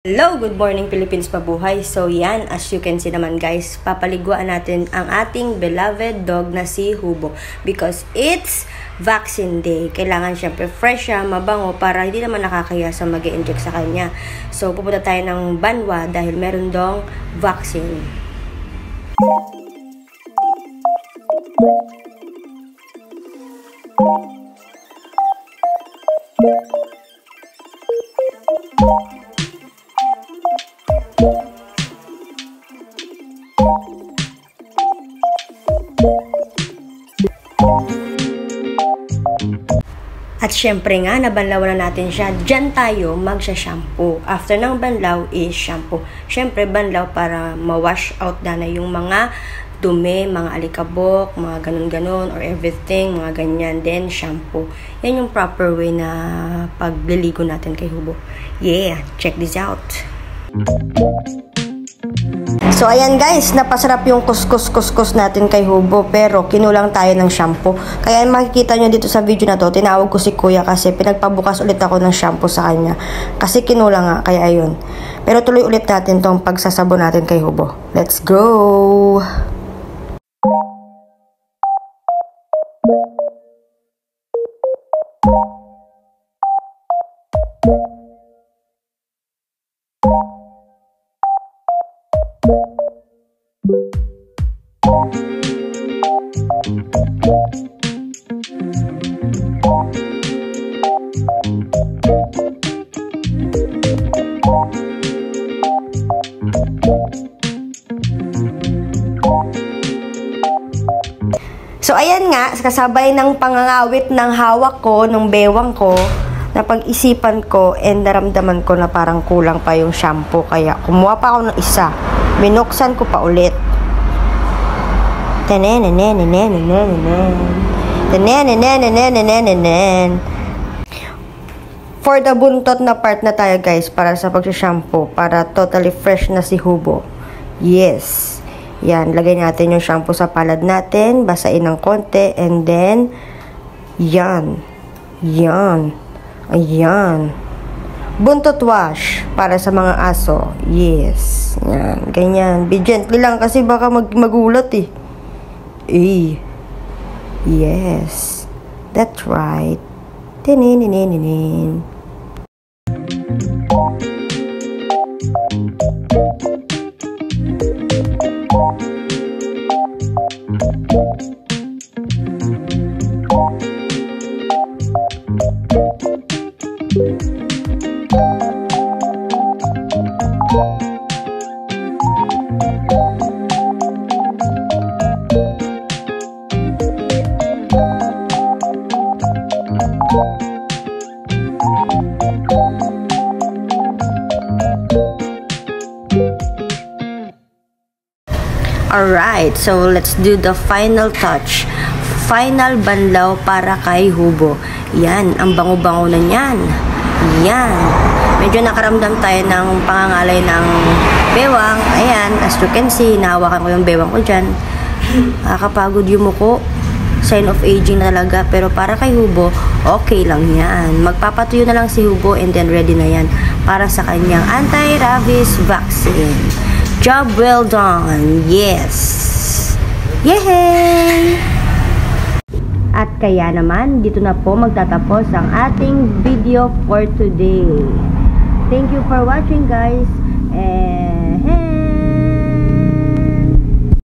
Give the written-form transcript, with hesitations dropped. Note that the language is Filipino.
Hello! Good morning Philippines, pabuhay! So yan, as you can see naman guys, papaliguan natin ang ating beloved dog na si Hubo because it's vaccine day. Kailangan syempre fresh siya, mabango para hindi naman nakakaya sa mag-i-inject sa kanya. So pupunta tayo ng Banwa dahil meron dong vaccine. At syempre nga, nabanlawan na natin siya. Diyan tayo magsha-shampoo. After ng banlaw is shampoo. Syempre, banlaw para ma-wash out na yung mga dumi, mga alikabok, mga ganun-ganun, or everything, mga ganyan. Then, shampoo. Yan yung proper way na pagliligo natin kay Hubo. Yeah, check this out. So, ayan guys, napasarap yung kuskus natin kay Hubo, pero kinulang tayo ng shampoo. Kaya makikita nyo dito sa video na to, tinawag ko si Kuya kasi pinagpabukas ulit ako ng shampoo sa kanya. Kasi kinulang nga, kaya ayun. Pero tuloy ulit natin tong pagsasabon natin kay Hubo. Let's go! So, ayan nga, kasabay ng pangangawit ng hawak ko, ng bewang ko, napag-isipan ko and naramdaman ko na parang kulang pa yung shampoo. Kaya, kumuha pa ako ng isa. Binuksan ko pa ulit. For the buntot na part na tayo guys, para sa pag-shampoo, para totally fresh na si Hubo. Yes. Yan, lagay natin yung shampoo sa palad natin, basain ng konti, and then, yan. Yan. Ayan. Buntot wash, para sa mga aso. Yes. Yan, ganyan. Be gently lang, kasi baka magulat eh. Yes. That's right. Tininin. Alright, so let's do the final touch. Final banlaw para kay Hubo. Yan, ang bango-bango na yan. Yan. Medyo nakaramdam tayo ng pangangalay ng bewang. Ayan, as you can see, nahawakan ko yung bewang ko dyan. Nakakapagod yung muko. Sign of aging na talaga. Pero para kay Hubo, okay lang yan. Magpapatuyo na lang si Hubo and then ready na yan para sa kanyang anti-rabies vaccine. Job well done. Yes. Yay! At kaya naman, dito na po magtatapos ang ating video for today. Thank you for watching guys. And